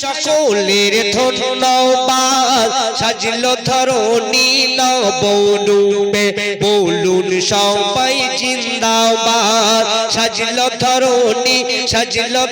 সকলের ধন্যবাদ সাজলো ধরণী নবরূপে বলুন সবাই জিন্দাবাদ সাজলো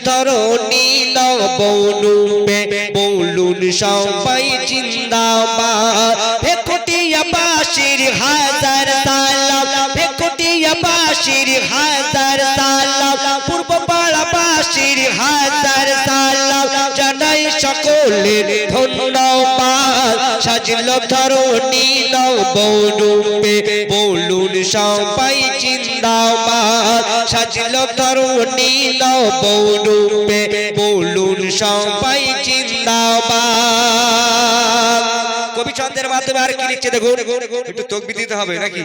ধরণী নবরূপে বলুন সবাই জিন্দাবাদ ভেকুটিয়াবাসীর হাজার সালাম ভেকুটিয়াবাসীর হাজার সালাম পূর্বপাড়াবাসীর হাজার সালাম জানাই সকলের ধন্যবাদ সাজলো ধরণী নবরূপে বলুন সবাই জিন্দাবাদ সাজলো ধরণী নবরূপে বলুন সবাই জিন্দাবাদ। কবি ছন্দের মাধ্যমে আর কি লিখছে দেখুন, একটু তাকবীর দিতে হবে নাকি।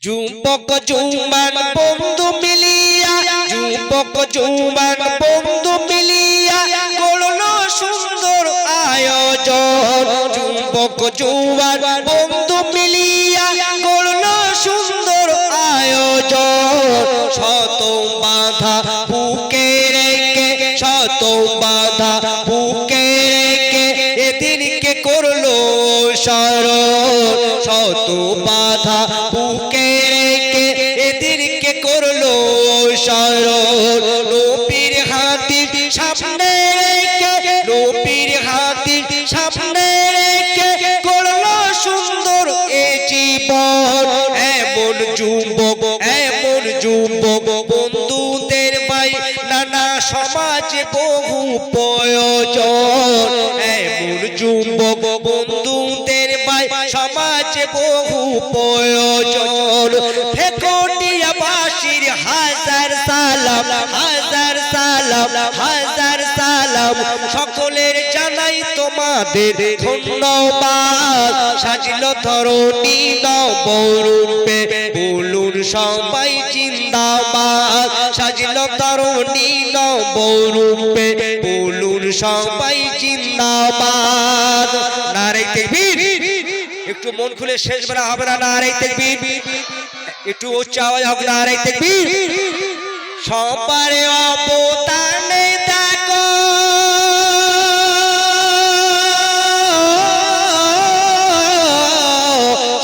যুবক জুমান বন্ধু মিলিয়া যুবক জুমান বন্ধু মিলিয়া করলো সুন্দর আয়োজন যুবক জুমান বন্ধু মিলিয়া করলো সুন্দর আয়োজন শত বাধা বুকে রেখে শত বাধা বুকে রেখে এদিনকে করলো স্মরণ শত বাধা বুকে রেখে এদিনকে করলো স্মরণ নবীর হাতির সামনে রেখে নবীর হাতির সামনে রেখে করলো সুন্দর এ জীবন এমন যুবক বন্ধুদের ভাই নানা সমাজে বহু প্রয়োজন এমন যুবক বন্ধুদের ভাই সমাজে বহু প্রয়োজন ভেকুটিয়াবাসীর হাজার সালাম হাজার সালাম হাজার সালাম সকলের জানাই তোমাদের ধন্যবাদ সাজলো ধরণী নবরূপে বলুন সবাই জিন্দাবাদ সাজলো ধরণী নবরূপে বলুন সবাই জিন্দাবাদ। নারে তাকবীর, একটু মন খুলে শেষ বেলা হবে না। নারে তাকবীর, একটু উচ্চ আওয়াজ হবে। নারে তাকবীর। সবার অবদানে দেখো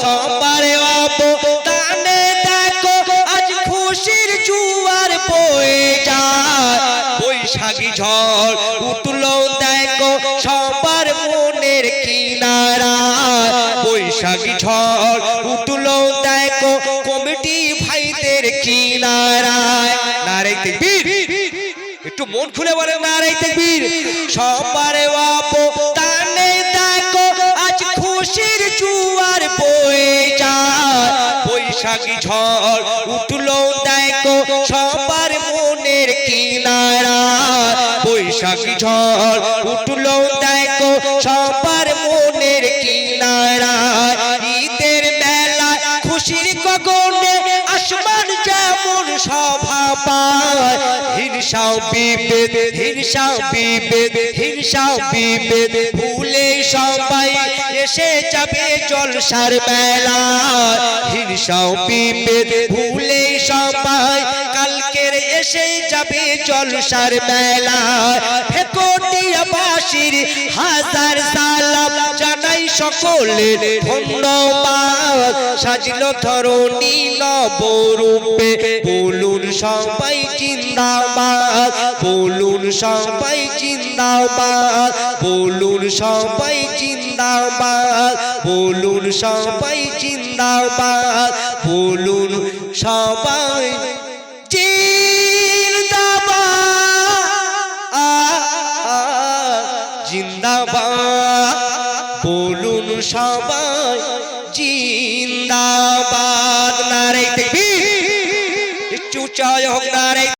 সবার অবদানে দেখো আজ খুশির জোয়ার বয়ে যায় বৈশাখী ঝড় উঠলো দেখো সবার মনের কিনারায় বৈশাখী ঝড় উঠলো দেখো কমিটি ভাইদের কিনারায়। নারে তাকবীর, একটু মন খুলে বলেন নারে তাকবীর। সবার অবদানে দেখো আজ খুশির জোয়ার বয়ে যায় বৈশাখী ঝড় উঠলো দেখো সবার মনের কিনারায় বৈশাখী ঝড় উঠলো দেখো সবার মনের কিনারায় ঈদের মেলায় খুশির গগনে আসমান যেমন শোভা পায় হিংসা বিভেদ ভুলে সবাই এসে যাবে জলসার মেলায় হিংসা বিভেদ ভুলে সবাই কালকের এসে যাবে জলসার মেলায় ভেকুটিয়াবাসীর হাজার সালাম জানাই সকলের ধন্যবাদ সাজলো ধরণী নবরূপে বলুন সবাই জিন্দাবাদ বলুন সবাই জিন্দাবাদ বলুন সবাই জিন্দাবাদ বলুন সবাই জিন্দাবাদ বলুন সবাই জিন্দাবাদ বলুন সবাই জিন্দাবাদ। নারে তাকবীর, একটু উচ্চ হোক নারে।